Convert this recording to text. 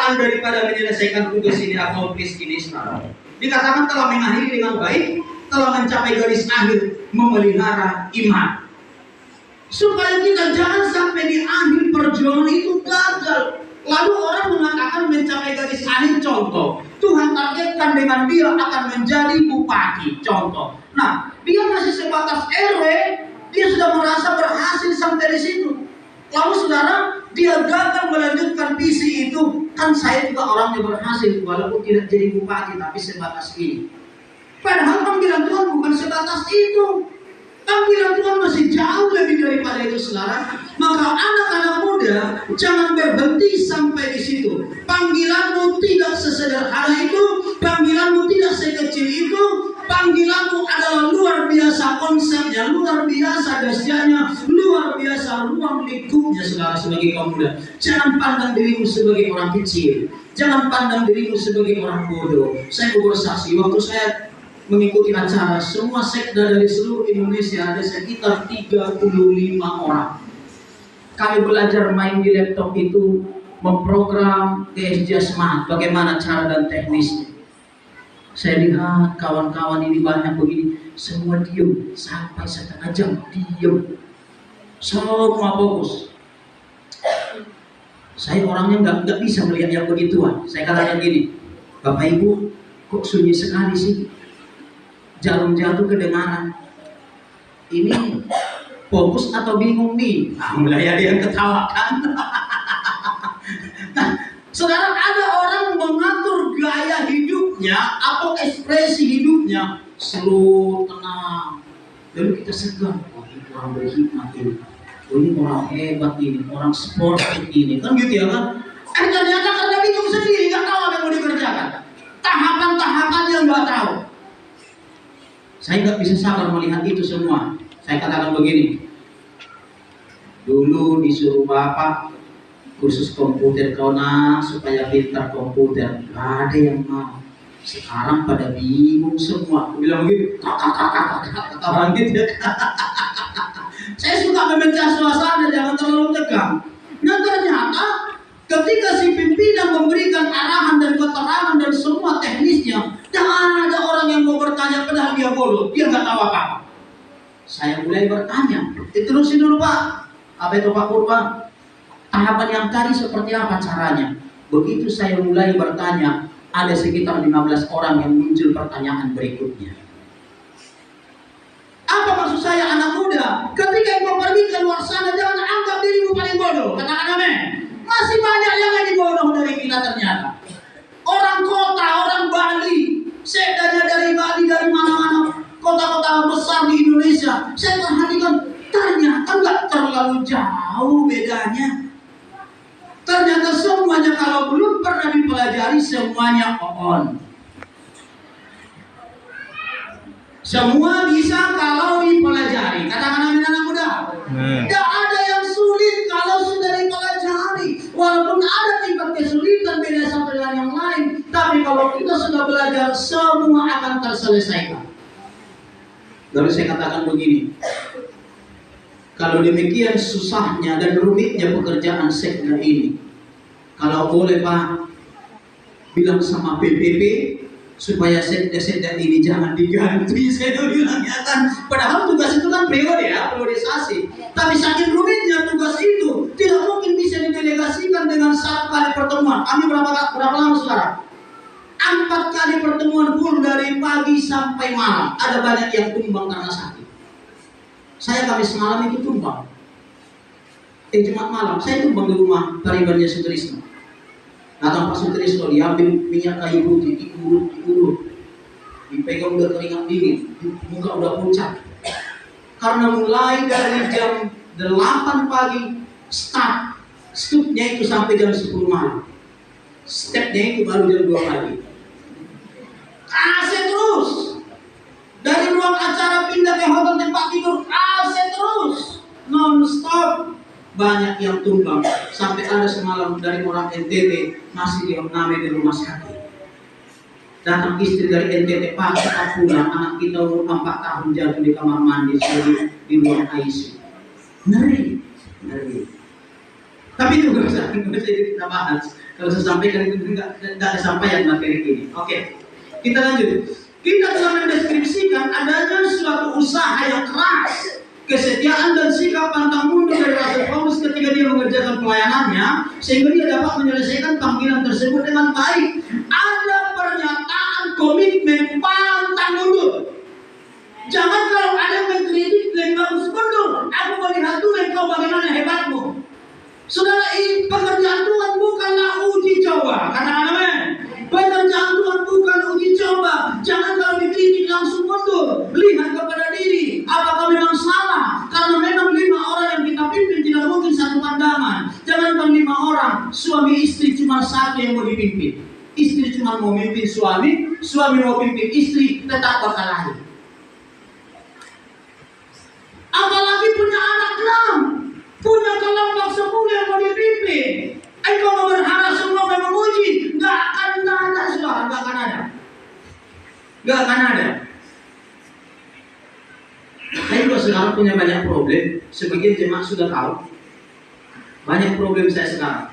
kesusahan daripada menyelesaikan tugas ini atau tugas ini sekarang. Dikatakan telah mengakhiri dengan baik, telah mencapai garis akhir, memelihara iman. Supaya kita jangan sampai di akhir perjuangan itu gagal. Lalu orang mengatakan mencapai garis akhir, contoh. Tuhan targetkan dengan dia akan menjadi bupati, contoh. Nah, dia masih sebatas RW, dia sudah merasa berhasil sampai di situ. Lalu saudara, dia gagal melanjutkan visi itu. Kan saya juga orangnya berhasil, walaupun tidak jadi bupati, tapi sebatas ini. Padahal panggilan Tuhan bukan sebatas itu. Panggilan Tuhan masih jauh lebih daripada itu, saudara. Maka anak-anak muda jangan berhenti sampai di situ. Panggilanmu tidak sesederhana itu, panggilanmu tidak sekecil itu. Panggilanmu adalah luar biasa konsepnya, luar biasa dahsyatnya, luar biasa ruang lingkupnya, saudara, sebagai kaum muda. Jangan pandang dirimu sebagai orang kecil, jangan pandang dirimu sebagai orang bodoh. Saya bersaksi, waktu saya mengikuti acara, semua sekda dari seluruh Indonesia ada sekitar 35 orang. Kami belajar main di laptop itu, memprogram ESG Smart, bagaimana cara dan teknisnya. Saya lihat kawan-kawan ini banyak begini, semua diam sampai setengah jam, diam, semua fokus. Saya orangnya nggak bisa melihat yang begituan. Saya katakan gini, Bapak Ibu, kok sunyi sekali sih? Jarum jatuh kedengaran. Ini fokus atau bingung nih? Nah, mulai ada yang ketawakan. Nah, saudara, ada orang mengatur gaya hidupnya atau ekspresi hidupnya slow, tenang. Lalu kita segan, wah ini orang berhikmat ini, ini orang hebat ini, orang sportif ini, kan gitu ya kan? Ternyata karena bingung sendiri, nggak tahu apa yang mau dikerjakan. Tahapan-tahapan yang nggak tahu. Saya nggak bisa sabar melihat itu semua. Saya katakan begini, dulu disuruh Bapak kursus komputer kona supaya pintar komputer, gak ada yang mau. Sekarang pada bingung semua. Aku bilang begitu, kata gitu ya. Saya suka memecah suasana, jangan terlalu tegang. Nah ternyata ketika si pimpinan memberikan arahan dan keterangan dan semua teknisnya, dan ada orang yang mau bertanya, padahal dia bodoh, dia nggak tahu apa-apa. Saya mulai bertanya, diterusin dulu Pak, apa itu Pak Purba? Tahapan yang tadi seperti apa caranya? Begitu saya mulai bertanya, ada sekitar 15 orang yang muncul pertanyaan berikutnya. Apa maksud saya anak muda? Ketika engkau pergi ke luar sana, jangan anggap dirimu paling bodoh. Katakan amin. Masih banyak yang lebih bodoh dari kita ternyata. Orang kota, orang Bali, sekdanya dari Bali, dari mana-mana, kota-kota besar di Indonesia. Saya perhatikan, ternyata nggak terlalu jauh bedanya. Ternyata semuanya kalau belum pernah dipelajari, semuanya on. Semua bisa kalau dipelajari. Katakan amin anak muda. Tidak ada yang sulit kalau sudah dipelajari. Walaupun ada tingkat kesulitan beda satu dengan yang lain, tapi kalau kita sudah belajar, semua akan terselesaikan. Lalu saya katakan begini, kalau demikian susahnya dan rumitnya pekerjaan sekda ini, kalau boleh Pak, bilang sama PPP supaya sekda-sekda ini jangan diganti. Saya bilang ya kan, padahal tugas itu kan periode ya, priorisasi. Tapi saking rumitnya tugas itu tidak mungkin bisa didelegasikan dengan 1 kali pertemuan. Kami berapa lama saudara? 4 kali pertemuan full dari pagi sampai malam. Ada banyak yang tumbang karena sakit. Saya Kamis malam itu tumbang. Jumat malam saya tumbang di rumah paribannya Sutrisno. Datang Pak Sutrisno, diambil minyak kayu putih, diurut, dipegang udah keringat dingin, muka udah pucat. Karena mulai dari jam 8 pagi stupnya itu sampai jam 10 malam. Stepnya itu baru jam 2 pagi. AC terus. Dari ruang acara pindah ke hotel tempat tidur, AC terus. Non-stop. Banyak yang tumbang. Sampai ada semalam dari orang NTT masih diopname di rumah sakit. Datang istri dari NTT, Pak, kita pulang, anak kita umur 4 tahun jatuh di kamar mandi di ruang ICU. Ngeri. Tapi itu nggak usah kita bahas. Kalau saya sampaikan itu nggak kesampaian materi ini. Oke, kita lanjut. Kita telah mendeskripsikan adanya suatu usaha yang keras, kesetiaan dan sikap pantang mundur dari Rasul Paulus ketika dia mengerjakan pelayanannya, sehingga dia dapat menyelesaikan panggilan tersebut dengan baik. Ada pernyataan komitmen pantang mundur. Jangan kalau ada yang mengkritik lebih bagus mundur. Aku melihat dulu engkau bagaimana hebatmu. Saudara, ini pekerjaan Tuhan bukanlah uji coba. Katakan amin. Pekerjaan Tuhan bukan uji coba. Jangan kalau dikritik langsung mundur. Lihat kepada diri, apakah memang salah? Karena memang 5 orang yang kita pimpin tidak mungkin satu pandangan. Jangankan 5 orang, suami istri cuma satu yang mau dipimpin. Istri cuma mau memimpin suami, suami mau pimpin istri, tetap bakal lahir. Apalagi punya anak 6, punya kelompok 10 yang mau dipimpin. Engkau mau berharap semua memang uji, nggak akan ada, saudara, nggak akan ada. Nggak akan ada. Saya juga sekarang punya banyak problem. Sebagian jemaat sudah tahu. Banyak problem saya sekarang.